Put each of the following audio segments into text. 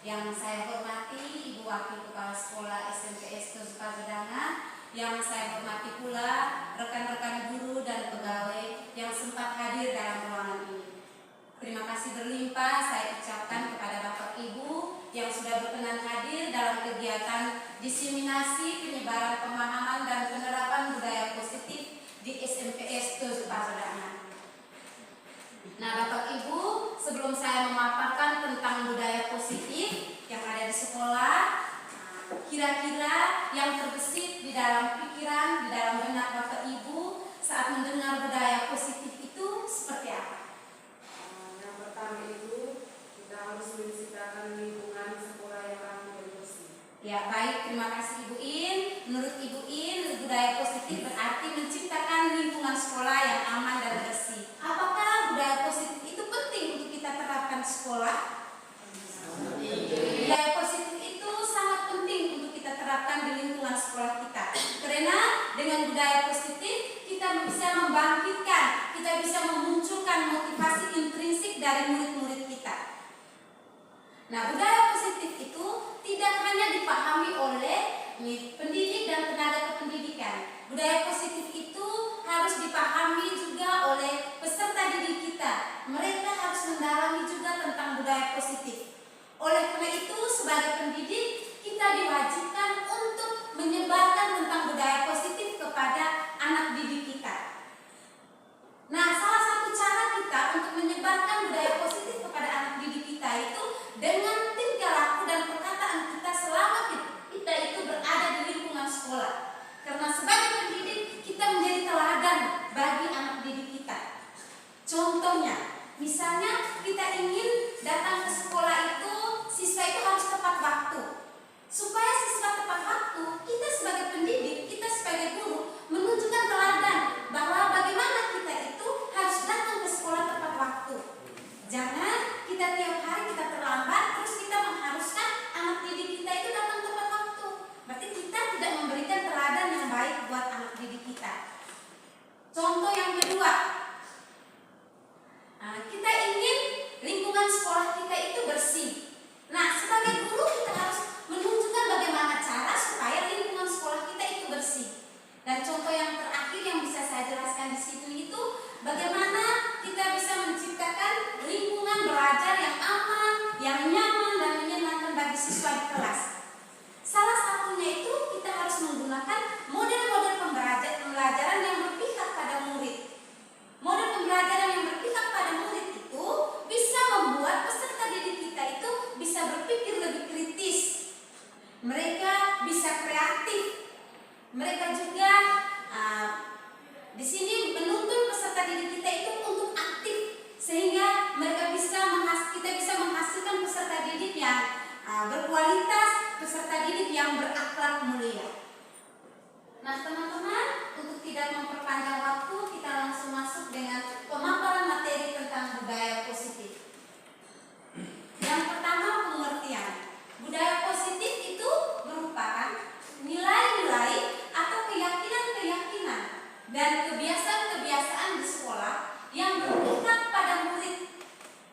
Yang saya hormati Ibu Wakil Kepala Sekolah SMPS Pagedangan, yang saya hormati pula rekan-rekan guru dan pegawai yang sempat hadir dalam ruangan ini. Terima kasih berlimpah saya ucapkan kepada Bapak Ibu yang sudah berkenan hadir dalam kegiatan diseminasi penyebaran pemahaman dan penerapan budaya positif di SMPS Pagedangan. Nah, Bapak Ibu, sebelum saya memaparkan tentang budaya positif yang ada di sekolah, kira-kira yang terbesit di dalam pikiran, di dalam benak Bapak Ibu saat mendengar budaya positif itu seperti apa? Yang pertama Ibu, kita harus menciptakan lingkungan sekolah yang ramah dan bersih. Ya, baik, terima kasih Ibu In. Menurut Ibu In, budaya positif berarti menciptakan lingkungan sekolah yang aman dan bersih. Apakah budaya positif itu penting untuk kita terapkan di sekolah? Budaya positif itu sangat penting untuk kita terapkan di lingkungan sekolah kita. Karena dengan budaya positif kita bisa membangkitkan, kita bisa memunculkan motivasi intrinsik dari murid-murid kita. Nah, budaya positif itu tidak hanya dipahami oleh pendidik dan tenaga kependidikan. Budaya positif itu harus dipahami juga oleh peserta didik kita. Mereka harus mendalami juga tentang budaya positif. Oleh karena itu, sebagai pendidik, kita diwajibkan untuk menyebarkan tentang budaya positif kepada anak didik kita. Nah, salah satu cara kita untuk menyebarkan budaya positif kepada anak didik kita itu dengan tingkah laku dan perkataan kita selama kita itu berada di lingkungan sekolah. Karena sebagai pendidik kita menjadi teladan bagi anak didik kita. Contohnya, misalnya kita ingin datang ke sekolah itu, siswa itu harus tepat waktu. Supaya siswa tepat waktu, kita sebagai pendidik, kita sebagai guru menunjukkan teladan bahwa bagaimana kita itu harus datang ke sekolah tepat waktu. Jangan kita tiap hari kita terlambat, terus kita mengharuskan anak didik kita itu datang tepat waktu. Berarti kita tidak memberikan teladan yang baik buat anak didik kita. Contoh yang kedua, kita ingin lingkungan sekolah kita itu bersih. Nah, sebagai guru kita harus menunjukkan bagaimana cara supaya lingkungan sekolah kita itu bersih. Dan contoh yang terakhir yang bisa saya jelaskan di situ itu bagaimana kita bisa menciptakan lingkungan belajar yang aman, yang nyaman dan menyenangkan bagi siswa di kelas. Salah satunya itu kita harus menggunakan model-model pembelajaran yang berpihak pada murid. Model pembelajaran yang berpihak pada murid itu bisa membuat peserta didik kita itu bisa berpikir lebih kritis. Mereka bisa kreatif. Mereka juga di sini menuntun peserta didik kita itu untuk aktif, sehingga kita bisa menghasilkan peserta didik yang berkualitas, peserta didik yang berakhlak mulia. Nah, teman-teman, untuk tidak memperpanjang waktu, kita langsung masuk dengan pemaparan materi tentang budaya positif. Yang pertama, pengertian. Budaya positif itu merupakan nilai-nilai atau keyakinan-keyakinan dan kebiasaan-kebiasaan di sekolah yang berpihak pada murid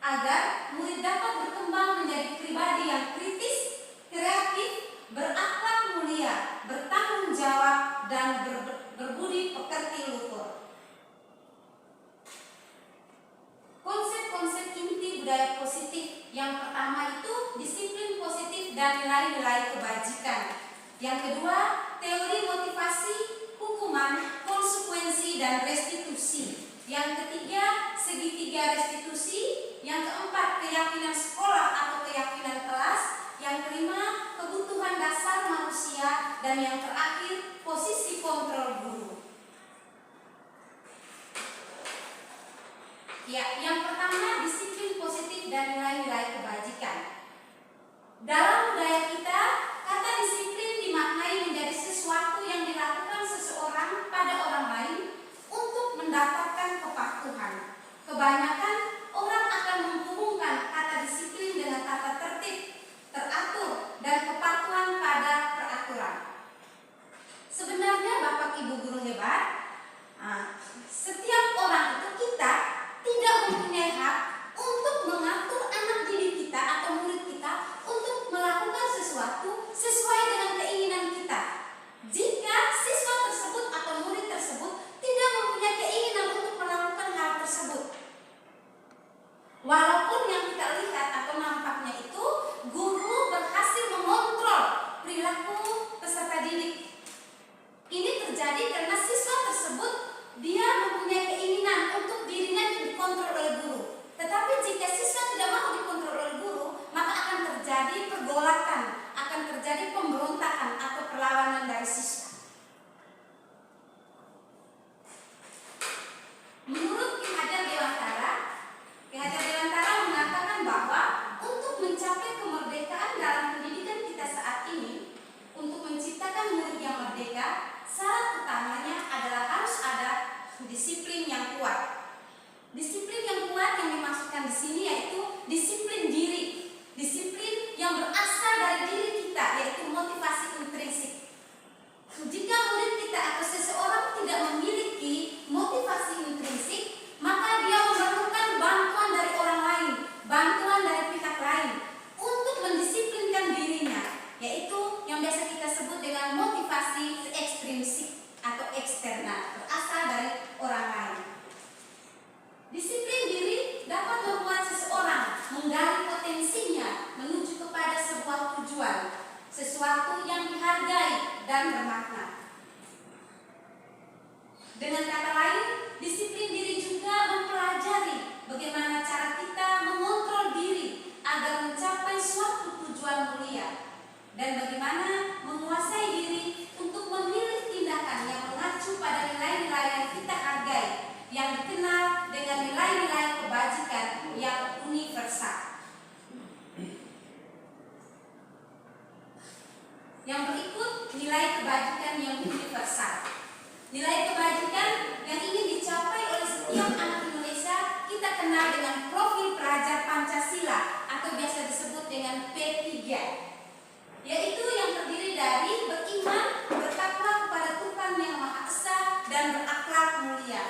agar murid dapat berkembang menjadi pribadi yang kritis, kreatif, berakhlak mulia, bertanggung jawab dan berbudi pekerti luhur. Konsep-konsep inti budaya positif yang pertama itu disiplin positif dan nilai-nilai kebajikan. Yang kedua, teori motivasi, hukuman, konsekuensi dan restitusi. Yang ketiga, segitiga restitusi. Yang keempat, keyakinan sekolah atau keyakinan kelas. Yang kelima, kebutuhan dasar manusia. Dan yang terakhir, posisi kontrol guru. Ya, yang pertama disiplin positif dan nilai-nilai kebajikan. Dalam budaya kita, kata disiplin dimaknai menjadi sesuatu yang dilakukan seseorang pada orang lain untuk mendapatkan kepatuhan. Kebanyakan orang akan menghubungkan kata disiplin dengan kata tertib, teratur, dan kepatuhan pada peraturan. Sebenarnya Bapak Ibu guru hebat, setiap orang itu kita tidak mempunyai hak untuk mengatur anak didik kita atau murid kita untuk karena siswa tersebut dia mempunyai keinginan untuk dirinya dikontrol oleh guru. Tetapi jika siswa tidak mau dikontrol oleh guru, maka akan terjadi pergolakan, akan terjadi pemberontakan atau perlawanan dari siswa. Menurut Ki Hajar Dewantara mengatakan bahwa untuk mencapai kemerdekaan dalam pendidikan kita saat ini, untuk menciptakan murid yang merdeka, syarat utamanya adalah harus ada disiplin yang kuat. Disiplin yang kuat yang dimaksudkan di sini yaitu disiplin diri, disiplin yang berasal dari diri kita, yaitu motivasi intrinsik. Jika murid kita atau seseorang tidak memiliki motivasi intrinsik, maka dia memerlukan bantuan dari orang lain, bantuan dari pihak lain untuk mendisiplinkan dirinya, yaitu yang biasa kita sebut dengan motivasi ekstrinsik atau eksternal, berasal dari orang lain. Disiplin diri dapat membuat seseorang menggali potensinya menuju kepada sebuah tujuan, sesuatu yang dihargai dan bermakna. Dengan kata lain, disiplin diri juga mempelajari bagaimana cara kita mengontrol diri agar mencapai suatu tujuan mulia, dan bagaimana menguasai diri untuk memilih tindakan yang mengacu pada nilai-nilai yang kita hargai, yang dikenal dengan nilai-nilai kebajikan yang universal. Yang berikut nilai kebajikan yang universal. Nilai kebajikan yang ingin dicapai oleh setiap anak Indonesia kita kenal dengan profil pelajar Pancasila atau biasa disebut dengan P3, yaitu yang terdiri dari beriman, bertakwa kepada Tuhan Yang Maha Esa, dan berakhlak mulia.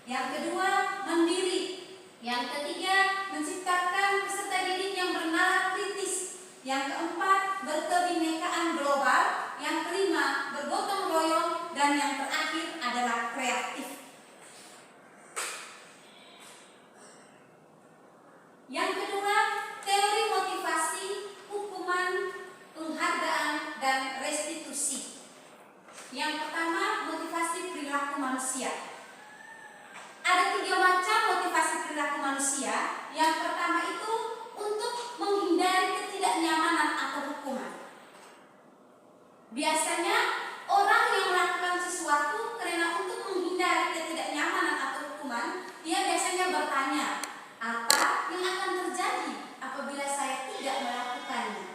Yang kedua, mandiri. Yang ketiga, menciptakan peserta didik yang bernalar kritis. Yang keempat, berkebinekaan global. Yang kelima, bergotong royong. Dan yang terakhir adalah kreatif. Yang kedua, teori motivasi, hukuman, penghargaan, dan restitusi. Yang pertama, motivasi perilaku manusia. Ada 3 macam motivasi perilaku manusia. Yang pertama itu untuk menghindari ketidaknyamanan atau hukuman. Biasanya orang yang melakukan sesuatu karena untuk menghindari ketidaknyamanan atau hukuman, dia biasanya bertanya, apa yang akan terjadi apabila saya tidak melakukannya?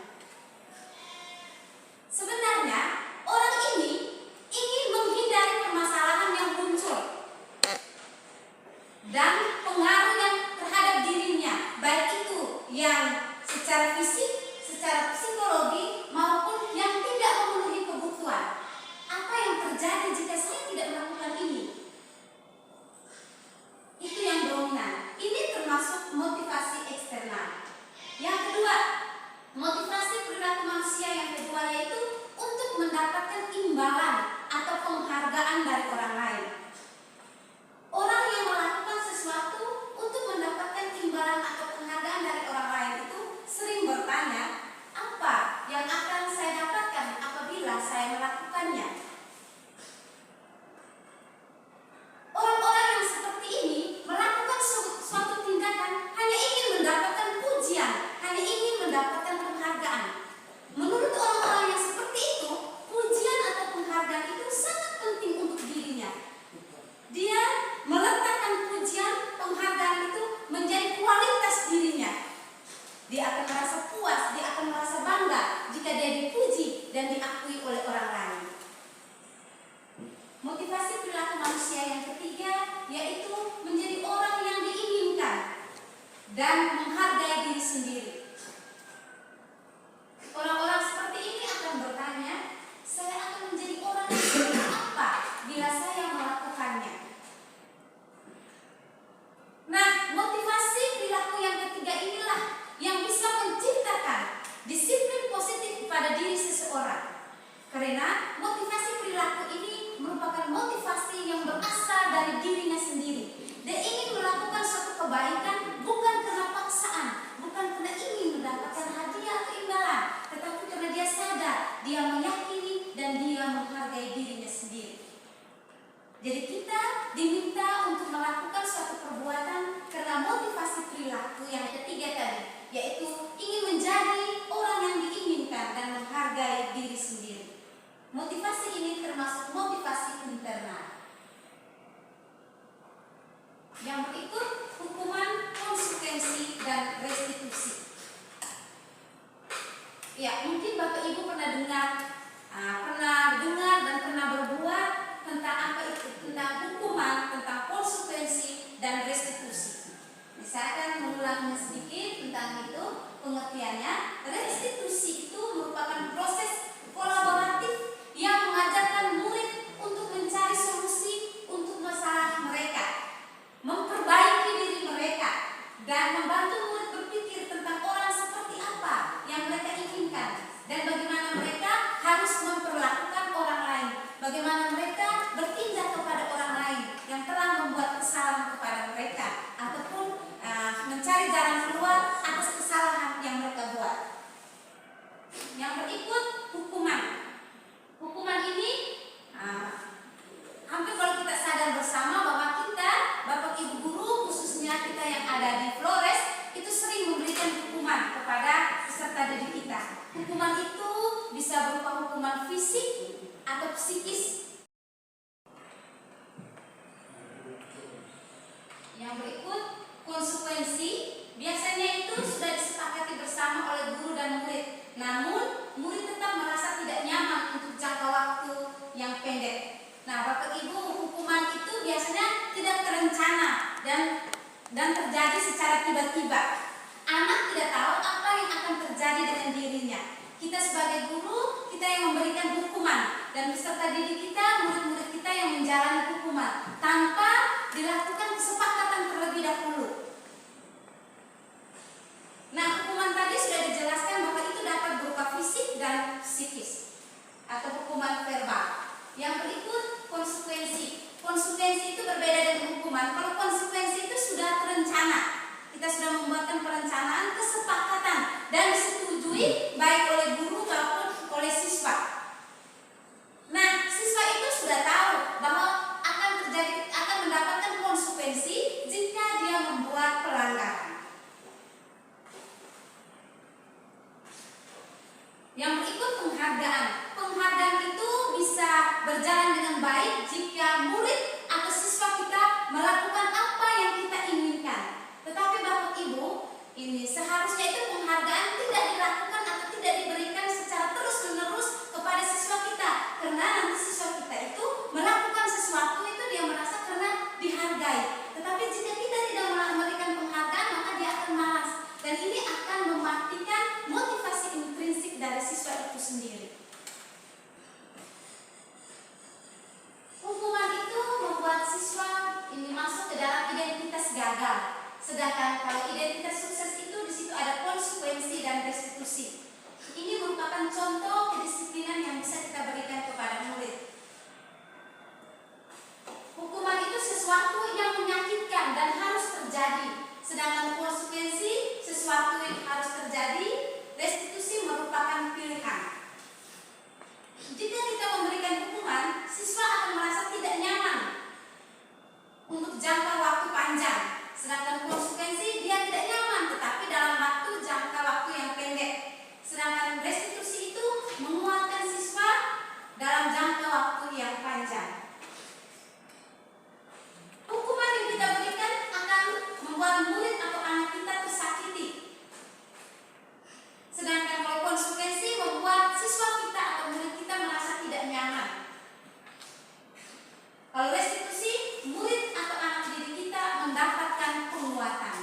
Sebenarnya orang ini ingin menghindari permasalahan yang muncul dan pengaruh yang terhadap dirinya, baik itu yang secara fisik, secara psikologi, maupun yang tidak memenuhi kebutuhan. Apa yang terjadi jika saya tidak melakukan ini? Itu yang dominan. Ini termasuk motivasi eksternal. Yang kedua, motivasi perilaku manusia yang kedua yaitu untuk mendapatkan imbalan atau penghargaan dari orang lain. Orang yang melakukan sesuatu untuk mendapatkan imbalan atau penghargaan dari orang lain itu sering bertanya, apa yang akan saya dapatkan apabila saya melakukannya? Orang-orang yang seperti ini melakukan suatu tindakan hanya ingin mendapatkan pujian, hanya ingin mendapatkan penghargaan. Menurut orang-orang yang seperti itu, pujian atau penghargaan itu sangat penting untuk dirinya. Dia meletakkan pujian, penghargaan itu menjadi kualitas dirinya. Dia akan merasa puas, dia akan merasa bangga jika dia dipuji dan diakui oleh orang lain. Motivasi perilaku manusia yang ketiga yaitu menjadi orang yang diinginkan dan menghargai diri sendiri. Orang-orang seperti ini akan bertanya, saya akan menjadi orang yang seperti apa bila saya melakukannya? Nah, motivasi perilaku yang ketiga inilah yang bisa menciptakan disiplin positif pada diri seseorang. Karena motivasi perilaku ini merupakan motivasi yang berasal dari dirinya sendiri. Dia ingin melakukan suatu kebaikan bukan karena paksaan, bukan karena ingin mendapatkan hadiah atau imbalan, tetapi karena dia sadar, dia meyakini dan dia menghargai dirinya sendiri. Jadi kita diminta untuk melakukan suatu perbuatan karena motivasi perilaku yang ketiga tadi, yaitu ingin menjadi orang yang diinginkan dan menghargai diri sendiri. Motivasi ini termasuk motivasi internal. Yang berikut, hukuman, konsekuensi, dan restitusi. Ya, mungkin Bapak Ibu pernah dengar dan pernah berbuat tentang apa itu, tentang hukuman, tentang konsekuensi, dan restitusi. Saya akan mengulanginya sedikit tentang itu pengertiannya. Restitusi itu merupakan proses kolaboratif yang mengajarkan murid untuk mencari solusi untuk masalah mereka, memperbaiki diri mereka, dan membantu murid berpikir tentang orang seperti apa yang mereka inginkan dan bagaimana mereka harus memperlakukan orang lain, bagaimana mereka bertindak kepada orang lain yang telah membuat kesalahan kepada mereka, ataupun mencari jalan keluar atas kesalahan yang mereka buat. Yang berikut, hukuman. Hukuman ini hampir kalau kita sadar bersama bahwa kita, Bapak Ibu guru, khususnya kita yang ada di Flores, itu sering memberikan hukuman kepada peserta didik kita. Hukuman itu bisa berupa hukuman fisik atau psikis. Yang berikut, konsekuensi. Biasanya itu sudah disepakati bersama oleh guru dan murid, namun murid tetap merasa tidak nyaman untuk jangka waktu yang pendek. Nah, Bapak Ibu, hukuman itu biasanya tidak terencana dan terjadi secara tiba-tiba. Anak tidak tahu apa yang akan terjadi dengan dirinya. Kita sebagai guru, kita yang memberikan hukuman, dan peserta didik kita, murid-murid kita yang menjalani hukuman tanpa dilakukan kesepakatan terlebih dahulu. Nah, hukuman tadi sudah dijelaskan bahwa itu dapat berupa fisik dan psikis atau hukuman verbal. Yang berikut, konsekuensi. Konsekuensi itu berbeda dengan hukuman. Kalau konsekuensi itu sudah terencana, kita sudah membuatkan perencanaan, kesepakatan, dan disetujui baik oleh guru maupun oleh siswa. Nah, siswa itu sudah tahu bahwa akan mendapatkan konsekuensi jika dia membuat pelanggaran. Yang berikut, penghargaan. Penghargaan itu bisa berjalan dengan baik jika murid atau siswa kita melakukan apa yang kita inginkan. Tetapi Bapak Ibu, ini seharusnya itu penghargaan tidak dilakukan atau tidak diberikan secara terus-menerus kepada siswa kita, karena nanti siswa kita itu melakukan sesuatu itu dia merasa karena dihargai. Tetapi jika kita tidak memberikan penghargaan, maka dia akan malas, dan ini akan mematikan motivasi intrinsik dari siswa itu sendiri. Hukuman itu membuat siswa ini masuk ke dalam identitas gagal. Sedangkan kalau identitas sukses itu di situ ada konsekuensi dan restitusi. Ini merupakan contoh kedisiplinan yang bisa kita berikan kepada murid. Hukuman itu sesuatu yang menyakitkan dan harus terjadi. Sedangkan konsekuensi sesuatu yang harus terjadi. Restitusi merupakan pilihan. Jika kita memberikan hukuman, siswa akan merasa tidak nyaman untuk jangka waktu panjang. Sedangkan konsekuensi dia tidak nyaman, tetapi dalam jangka waktu yang pendek. Sedangkan restitusi itu menguatkan siswa dalam jangka waktu yang panjang. Hukuman yang kita berikan akan membuat murid atau anak kita tersakiti. Sedangkan kalau konsekuensi membuat siswa kita atau murid kita merasa tidak nyaman. Kalau restitusi, murid atau anak didik kita mendapatkan penguatan.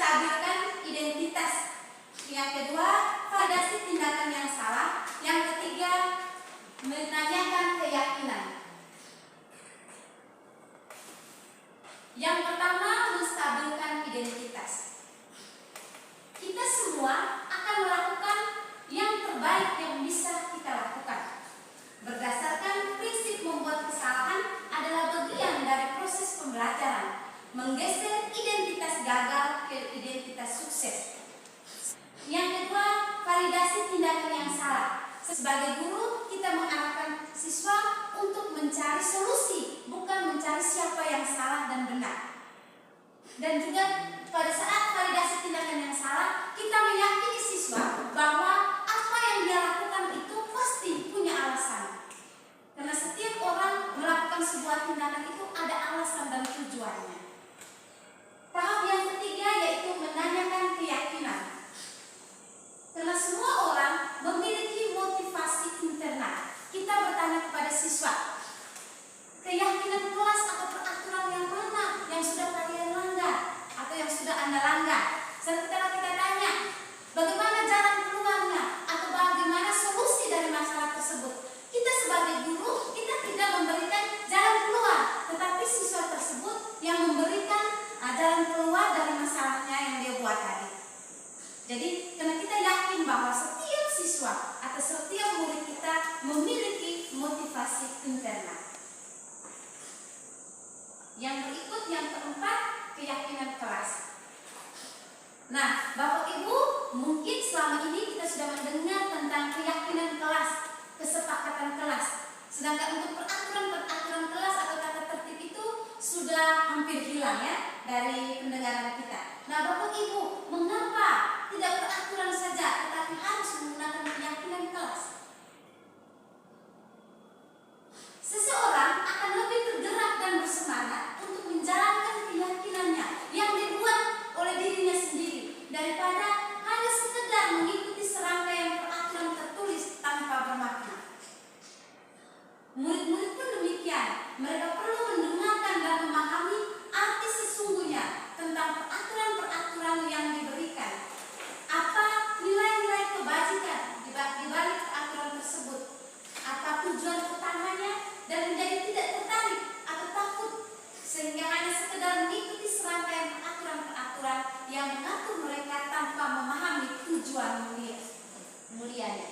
menstabilkan identitas. Yang kedua, validasi tindakan yang salah. Yang ketiga, menanyakan keyakinan. Yang pertama, menstabilkan identitas. Kita semua akan melakukan yang terbaik yang bisa kita lakukan. Berdasarkan prinsip membuat kesalahan adalah bagian dari proses pembelajaran, menggeser identitas gagal ke identitas sukses. Yang kedua, validasi tindakan yang salah. Sebagai guru, kita mengarahkan siswa untuk mencari solusi, bukan mencari siapa yang salah dan benar. Dan juga pada saat validasi tindakan yang salah, kita meyakini siswa bahwa apa yang dia lakukan itu pasti punya alasan. Karena setiap orang melakukan sebuah tindakan itu ada alasan dan tujuannya. Tahap yang ketiga yaitu menanyakan keyakinan. Karena semua orang memiliki motivasi internal. Kita bertanya kepada siswa, keyakinan kelas atau peraturan yang mana yang sudah kalian langgar atau yang sudah Anda langgar. Setelah kita tanya, bagaimana jalan keluarnya atau bagaimana solusi dari masalah tersebut. Kita sebagai guru, kita tidak memberikan jalan keluar, tetapi siswa tersebut yang memberikan jalan keluar dari masalahnya yang dia buat tadi. Jadi, karena kita yakin bahwa setiap siswa atau setiap murid kita memiliki motivasi internal. Yang berikut, yang keempat, keyakinan kelas. Nah, Bapak Ibu, mungkin selama ini kita sudah mendengar tentang keyakinan kelas, kesepakatan kelas. Sedangkan untuk peraturan-peraturan kelas atau tata tertib itu sudah hampir hilang ya dari pendengaran kita. Nah, Bapak Ibu, mengapa tidak peraturan saja tetapi harus menggunakan keyakinan kelas? Seseorang akan lebih tergerak dan bersemangat untuk menjalankan keyakinannya yang dibuat oleh dirinya sendiri daripada hanya sekedar mengikuti serangkaian peraturan tertulis tanpa bermakna. Murid-murid pun demikian, mereka perlu mendengarkan dan memahami arti sesungguhnya tentang peraturan-peraturan yang diberikan. Apa nilai-nilai kebajikan di balik peraturan tersebut? Apa tujuan utamanya? Dan menjadi tidak tertarik atau takut sehingga hanya sekedar mengikuti serangkaian peraturan-peraturan yang mengatur mereka tanpa memahami tujuan mulianya.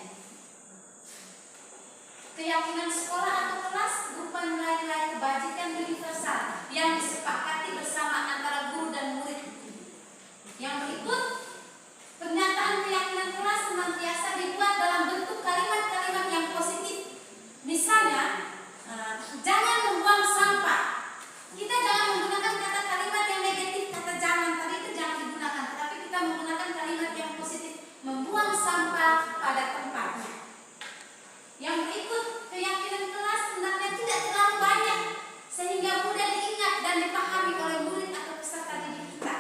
Keyakinan sekolah atau kelas berupa nilai-nilai kebajikan universal yang disepakati bersama antara guru dan murid. Yang berikut, pernyataan keyakinan kelas senantiasa dibuat dalam bentuk kalimat-kalimat yang positif. Misalnya, jangan membuang sampah. Kita jangan menggunakan kata kalimat yang negatif, kata jangan tadi itu jangan digunakan, tetapi kita menggunakan kalimat yang positif, membuang sampah pada tempatnya. Yang berikut, keyakinan kelas sebenarnya tidak terlalu banyak sehingga mudah diingat dan dipahami oleh murid atau peserta didik kita.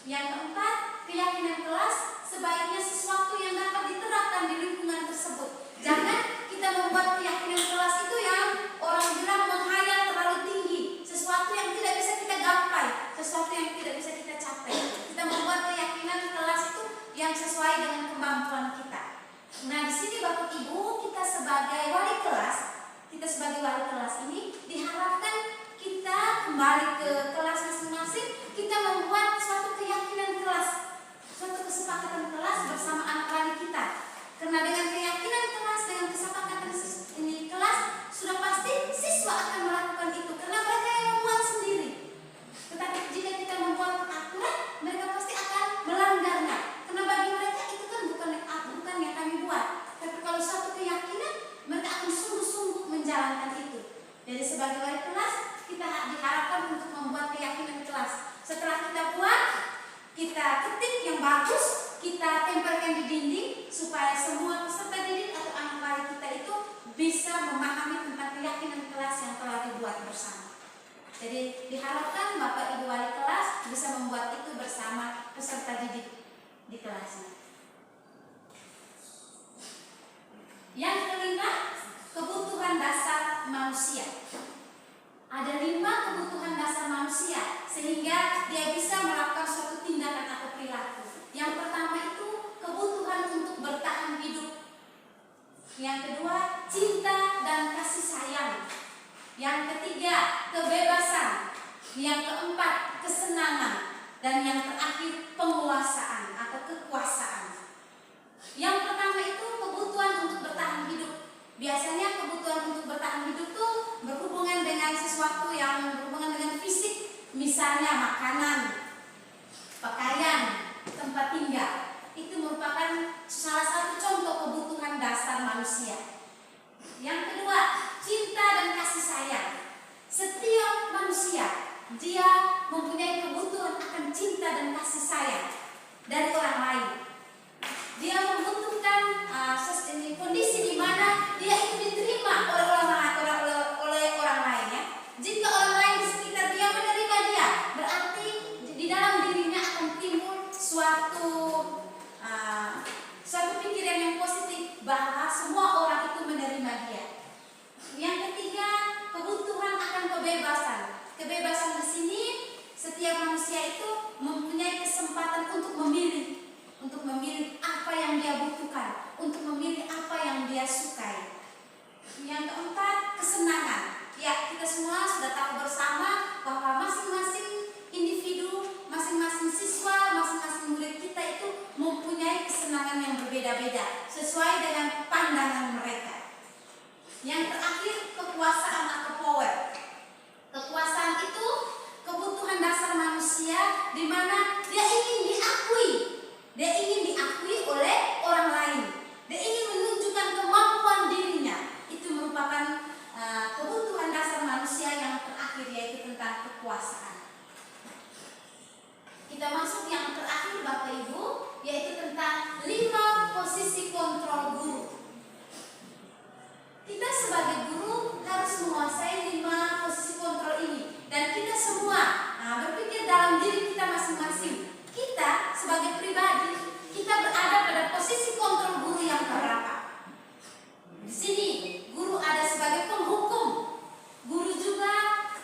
Yang keempat, keyakinan kelas sebaiknya sesuatu yang dapat diterapkan di lingkungan tersebut. Jangan kita membuat keyakinan kelas itu yang orang bilang menghayal terlalu tinggi, sesuatu yang tidak bisa kita gapai, sesuatu yang tidak bisa kita capai. Kita membuat keyakinan kelas itu yang sesuai dengan kemampuan kita. Nah, di sini Bapak Ibu, kita sebagai wali kelas ini diharapkan kita kembali ke kelas masing-masing, kita membuat suatu keyakinan kelas, suatu kesepakatan kelas bersama anak wali kita. Karena dengan keyakinan kelas, dengan kesepakatan ini kelas, sudah pasti siswa akan melakukan itu karena mereka yang membuat sendiri. Tetapi jika kita membuat peraturan, mereka pasti akan melanggarnya. Karena bagi mereka itu kan bukan yang kami buat. Tapi kalau suatu keyakinan, mereka akan sungguh-sungguh menjalankan itu. Jadi sebagai wali kelas, kita diharapkan untuk membuat keyakinan kelas. Setelah kita buat, kita ketik yang bagus, kita tempelkan di dinding supaya semua peserta didik atau anak wali kita itu bisa memahami tentang keyakinan kelas yang telah dibuat bersama. Jadi diharapkan Bapak Ibu wali kelas bisa membuat itu bersama peserta didik di kelasnya. Yang kelima, kebutuhan dasar manusia. Ada 5 kebutuhan dasar manusia manusia sehingga dia bisa melakukan suatu tindakan atau perilaku. Yang pertama itu kebutuhan untuk bertahan hidup. Yang kedua, cinta dan kasih sayang. Yang ketiga, kebebasan. Yang keempat, kesenangan. Dan yang terakhir, penguasaan atau kekuasaan. Yang pertama itu kebutuhan untuk bertahan hidup. Biasanya kebutuhan untuk bertahan hidup itu berhubungan dengan sesuatu yang berhubungan dengan fisik. Misalnya makanan, pakaian, tempat tinggal. Itu merupakan salah satu contoh kebutuhan dasar manusia. Yang kedua, cinta dan kasih sayang. Setiap manusia dia mempunyai kebutuhan akan cinta dan kasih sayang dari orang lain. Dia membutuhkan kondisi di mana dia itu diterima oleh orang lain ya. Jika orang lain di sekitar dia menerima dia, berarti di dalam dirinya akan timbul suatu pikiran yang positif bahwa semua orang itu menerima dia. Yang ketiga, kebutuhan akan kebebasan. Kebebasan di sini setiap manusia itu mempunyai kesempatan untuk memilih apa yang dia butuhkan, untuk memilih apa yang dia sukai. Yang keempat, kesenangan. Ya, kita semua sudah tahu bersama bahwa masing-masing individu, masing-masing siswa, masing-masing murid kita itu mempunyai kesenangan yang berbeda-beda sesuai dengan pandangan mereka. Yang terakhir, kekuasaan atau power. Kekuasaan itu kebutuhan dasar manusia di mana dia ingin diakui. Dia ingin diakui oleh orang lain. Dia ingin menunjukkan kemampuan dirinya. Itu merupakan kebutuhan dasar manusia yang terakhir, yaitu tentang kekuasaan. Kita masuk yang terakhir Bapak Ibu, yaitu tentang 5 posisi kontrol guru. Kita sebagai guru harus menguasai 5 posisi kontrol ini. Dan kita semua berpikir dalam diri kita masing-masing. Kita sebagai pribadi, kita berada pada posisi kontrol guru yang berapa? Di sini guru ada sebagai penghukum. Guru juga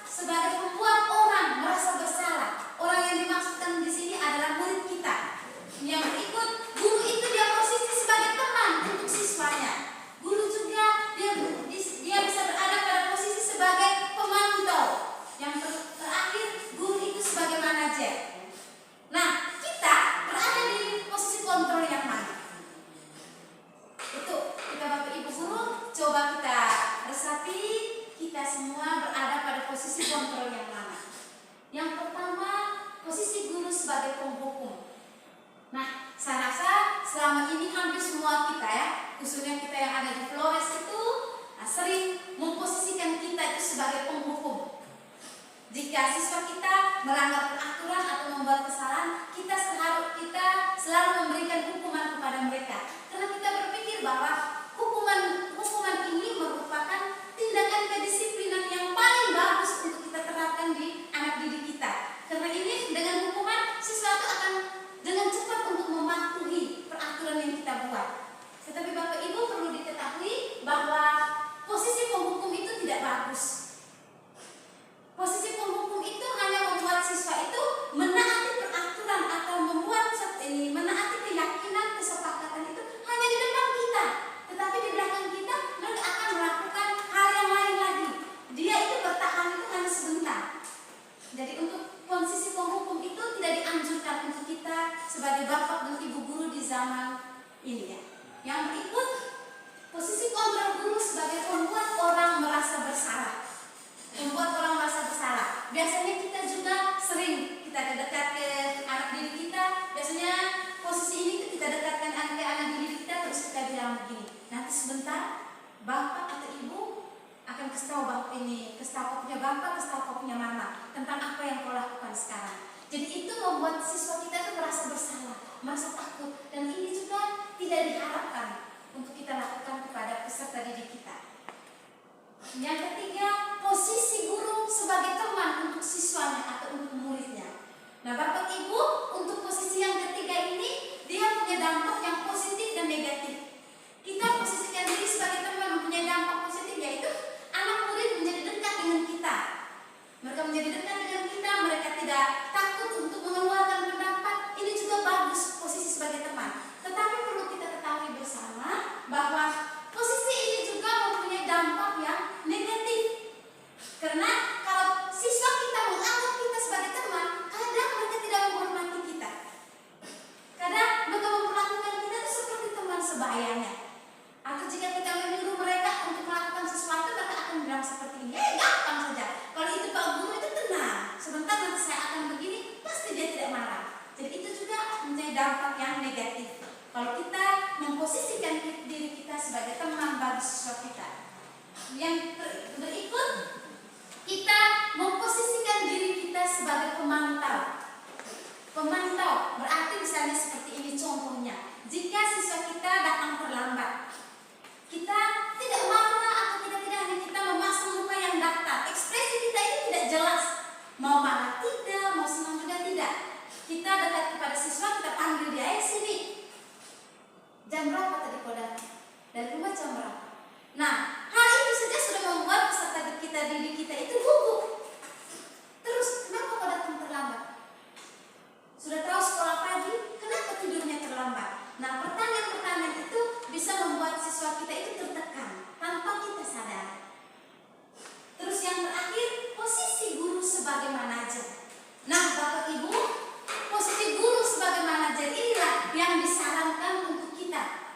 sebagai pembuat orang merasa bersalah. Orang yang dimaksudkan di sini adalah murid kita. Yang berikut, guru itu dia posisi sebagai teman untuk siswanya. Guru juga dia bisa berada pada posisi sebagai pemantau. Yang terakhir, guru itu sebagai manajer. Nah, kita berada di posisi kontrol yang mana? Itu kita Bapak Ibu guru coba kita resapi, kita semua berada pada posisi kontrol yang mana? Yang pertama, posisi guru sebagai penghukum. Nah, saya rasa selama ini hampir semua kita ya, khususnya kita yang ada di Flores itu sering memposisikan kita itu sebagai penghukum. Jika siswa kita melanggar peraturan atau membuat kesalahan, kita selalu memberikan hukuman kepada mereka. Karena kita berpikir bahwa hukuman ini merupakan tindakan kedisiplinan yang paling bagus untuk kita terapkan di anak didik kita. Karena ini dengan hukuman siswa itu akan dengan cepat untuk mematuhi peraturan yang kita buat. Tetapi Bapak Ibu perlu diketahui bahwa posisi penghukum itu tidak bagus. Posisi penghukum itu hanya membuat siswa itu menaati peraturan atau menaati keyakinan, kesepakatan itu hanya di depan kita. Tetapi di belakang kita mereka akan melakukan hal yang lain lagi. Dia itu bertahan itu hanya sebentar. Jadi untuk posisi penghukum itu tidak dianjurkan untuk kita sebagai bapak dan ibu guru di zaman ini ya. Yang berikut, posisi kontrol guru sebagai pembuat orang merasa bersalah. Membuat orang merasa bersalah. Biasanya kita juga sering kita dekat ke anak didik kita. Biasanya posisi ini kita dekatkan ke anak didik kita, terus kita bilang begini. Nanti sebentar bapak atau ibu akan kasih tahu bapak ini, kasih tahu punya bapak, kasih tahu punya mama tentang apa yang kau lakukan sekarang. Jadi itu membuat siswa kita itu merasa bersalah, merasa takut, dan ini juga tidak diharapkan untuk kita lakukan kepada peserta didik kita. Yang ketiga, posisi guru sebagai teman untuk siswanya atau untuk muridnya. Nah, Bapak Ibu, untuk posisi yang ketiga ini dia punya dampak yang positif dan negatif. Kita posisikan diri sebagai teman mempunyai dampak positif, yaitu anak murid menjadi dekat dengan kita. Mereka menjadi dekat dengan kita, memantau, berarti misalnya seperti ini contohnya. Jika siswa kita datang terlambat, kita tidak marah atau tidak hanya kita memasang muka yang datar. Ekspresi kita ini tidak jelas. Mau marah tidak, mau senang juga tidak. Kita dekat kepada siswa, kita panggil dia, sini. Jam berapa tadi kau datang? Dari rumah jam berapa? Nah, hal itu saja sudah membuat peserta didik kita itu gugup. Terus, kenapa kau datang terlambat? Sudah tahu sekolah pagi, kenapa tidurnya terlambat? Nah, pertanyaan-pertanyaan itu bisa membuat siswa kita itu tertekan tanpa kita sadar. Terus yang terakhir, posisi guru sebagai manajer. Nah, Bapak Ibu, posisi guru sebagai manajer inilah yang disarankan untuk kita.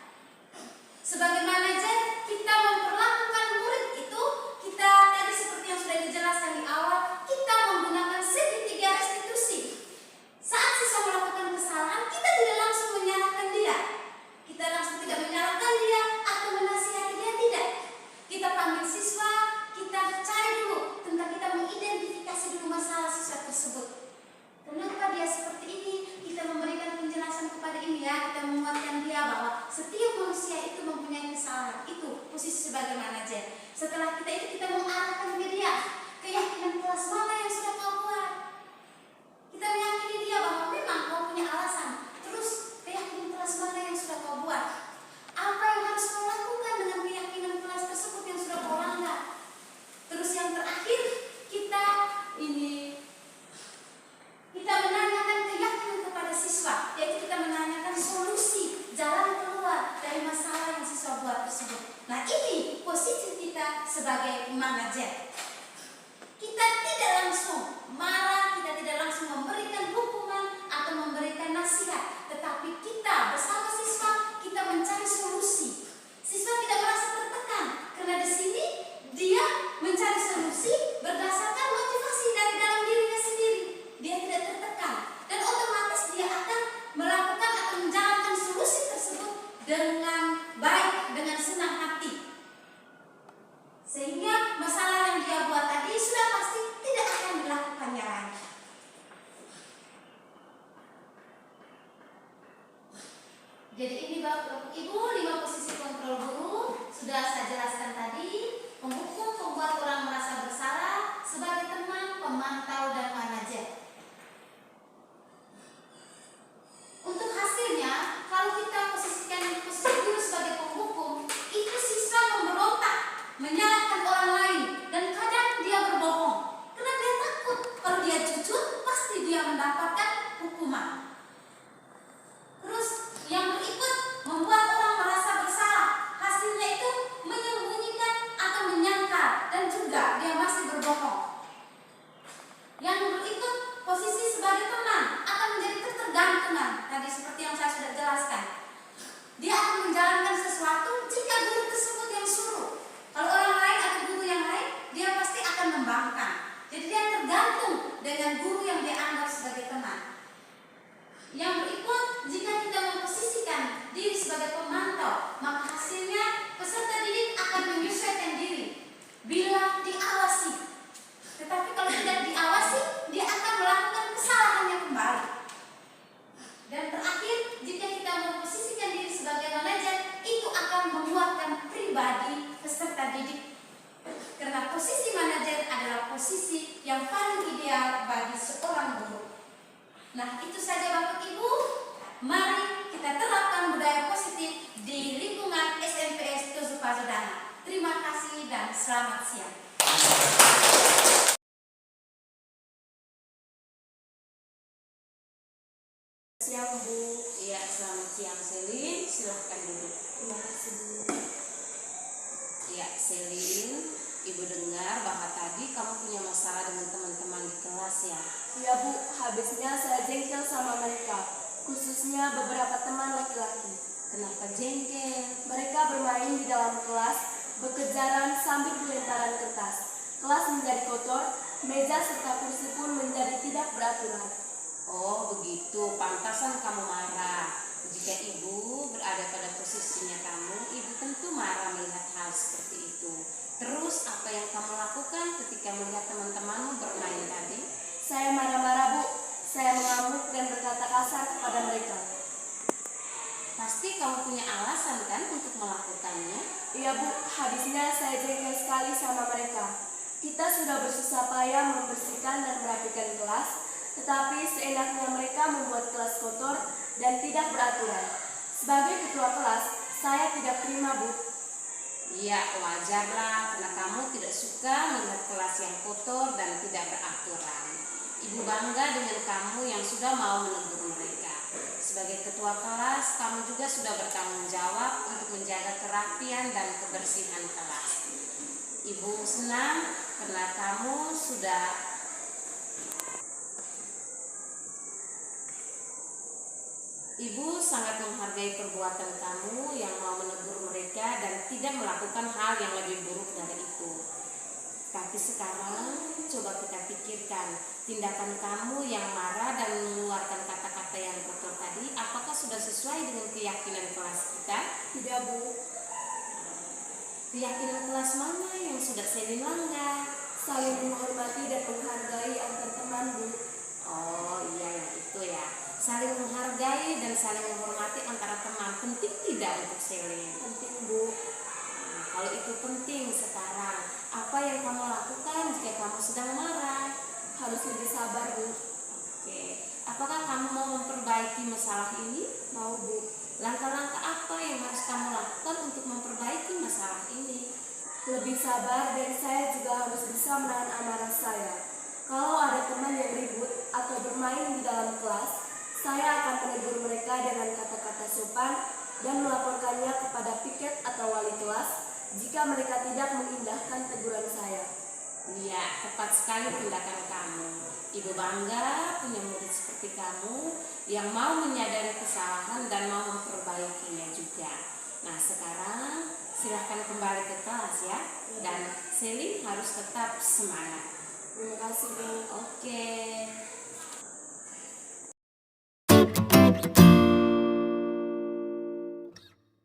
Sebagai manajer, kita memperlakukan murid itu, kita tadi seperti yang sudah dijelaskan di awal, kita menggunakan segitiga restitusi. Saat siswa melakukan kesalahan, kita tidak langsung menyalahkan dia. Kita langsung tidak menyalahkan dia atau menasihati dia, tidak. Kita panggil siswa, kita cari dulu tentang, kita mengidentifikasi dulu masalah siswa tersebut. Kenapa dia seperti ini? Kita memberikan penjelasan kepada ini ya, kita menguatkan dia bahwa setiap manusia itu mempunyai kesalahan. Itu posisi sebagai manajer. Setelah kita mengarahkan ke dia, keyakinan kelas mana yang sudah kau buat. Kita meyakini dia bahwa memang kau punya alasan. Terus keyakinan kelas mana yang sudah kau buat? Apa yang harus kau lakukan dengan keyakinan kelas tersebut yang sudah kau langgar? Terus yang terakhir, kita menanyakan keyakinan kepada siswa, yaitu kita menanyakan solusi, jalan keluar dari masalah yang siswa buat tersebut. Nah, ini posisi kita sebagai manajer. Kita tidak langsung marah, kita tidak langsung memberikan hukuman atau memberikan nasihat, tetapi kita bersama siswa, kita mencari solusi. Siswa tidak merasa tertekan, karena di sini dia mencari solusi berdasarkan motivasi dari dalam dirinya sendiri. Dia tidak tertekan dan otomatis dia akan melakukan atau menjalankan solusi tersebut dengan baik, dengan senang hati. Sehingga masalah yang dia buat tadi sudah pasti tidak akan dilakukannya lagi. Jadi ini Bapak Ibu, 5 posisi kontrol guru sudah saya jelaskan tadi. Menghukum, membuat orang merasa bersalah, sebagai teman, pemantau, dan manajer. Untuk hasilnya, kalau kita posisikan posisi guru sebagai penghukum, itu siswa memberontak, menyalahkan orang lain, dan kadang dia berbohong. Karena dia takut kalau dia jujur, pasti dia mendapatkan hukuman. Terus yang berikut, membuat orang merasa bersalah. Hasilnya itu menyembunyikan atau menyangkal, dan juga dia masih berbohong. Yang berikut, posisi sebagai teman akan menjadi ketergantungan. Tadi seperti yang saya sudah jelaskan, dia akan menjalankan sesuatu jika guru tersebut yang suruh. Kalau orang lain atau guru yang lain, dia pasti akan membangkang. Jadi dia tergantung dengan guru yang dia anggap sebagai teman. Yang berikut, jika kita memposisikan diri sebagai pemantau, maka hasilnya peserta didik akan menyesuaikan diri bila diawasi. Tetapi kalau tidak diawasi, dia akan melakukan kesalahannya kembali. Dan terakhir, jika kita memposisikan diri sebagai manajer, itu akan menguatkan pribadi peserta didik. Karena posisi manajer adalah posisi yang paling ideal bagi seorang guru. Nah, itu saja Bapak Ibu. Mari kita terapkan budaya positif di lingkungan SMPS Tosu Pazodana. Terima kasih dan selamat siang. Siang Bu. Iya, selamat siang Selin. Silahkan duduk. Terima kasih Bu. Iya, Selin, Ibu dengar bahwa tadi kamu punya masalah dengan teman-teman di kelas ya? Iya Bu, habisnya saya jengkel sama mereka, khususnya beberapa teman laki-laki. Kenapa jengkel? Mereka bermain di dalam kelas, berkejaran sambil pelemparan kertas. Kelas menjadi kotor, meja serta kursi pun menjadi tidak beraturan. Oh begitu, pantasan kamu marah. Jika ibu berada pada posisinya kamu, ibu tentu marah melihat hal seperti itu. Terus apa yang kamu lakukan ketika melihat teman-temanmu bermain tadi? Saya marah-marah Bu, saya mengamuk dan berkata kasar Pasti kamu punya alasan kan untuk melakukannya? Iya Bu, habisnya saya jengkel sekali sama mereka. Kita sudah bersusah payah membersihkan dan merapikan kelas, tetapi seenaknya mereka membuat kelas kotor dan tidak beraturan. Sebagai ketua kelas, saya tidak terima Bu. Iya, wajarlah karena kamu tidak suka melihat kelas yang kotor dan tidak beraturan. Ibu bangga dengan kamu yang sudah mau menegur mereka. Sebagai ketua kelas, kamu juga sudah bertanggung jawab untuk menjaga kerapian dan kebersihan kelas. Ibu senang karena kamu sudah Ibu sangat menghargai perbuatan kamu yang mau menegur mereka dan tidak melakukan hal yang lebih buruk dari itu. Tapi sekarang coba kita pikirkan, tindakan kamu yang marah dan mengeluarkan kata-kata yang kotor tadi, apakah sudah sesuai dengan keyakinan kelas kita? Tidak Bu, Keyakinan kelas mana yang sudah Selin langgar? saling menghormati dan menghargai antar teman Bu. Oh iya ya, itu ya. Saling menghargai dan saling menghormati antara teman penting tidak untuk Selin? Penting Bu. Nah, kalau itu penting sekarang, apa yang kamu lakukan jika kamu sedang marah? Harus lebih sabar Bu. Oke, apakah kamu mau memperbaiki masalah ini? Mau Bu. Langkah-langkah apa yang harus kamu lakukan untuk memperbaiki masalah ini? Lebih sabar dan saya juga harus bisa menahan amarah saya. Kalau ada teman yang ribut atau bermain di dalam kelas, saya akan menegur mereka dengan kata-kata sopan dan melaporkannya kepada piket atau wali kelas jika mereka tidak mengindahkan teguran saya. Iya, tepat sekali tindakan kamu. Ibu bangga punya murid seperti kamu yang mau menyadari kesalahan dan mau memperbaikinya juga. Nah, sekarang silahkan kembali ke kelas ya. Dan Selin harus tetap semangat. Terima kasih Bu. Oke.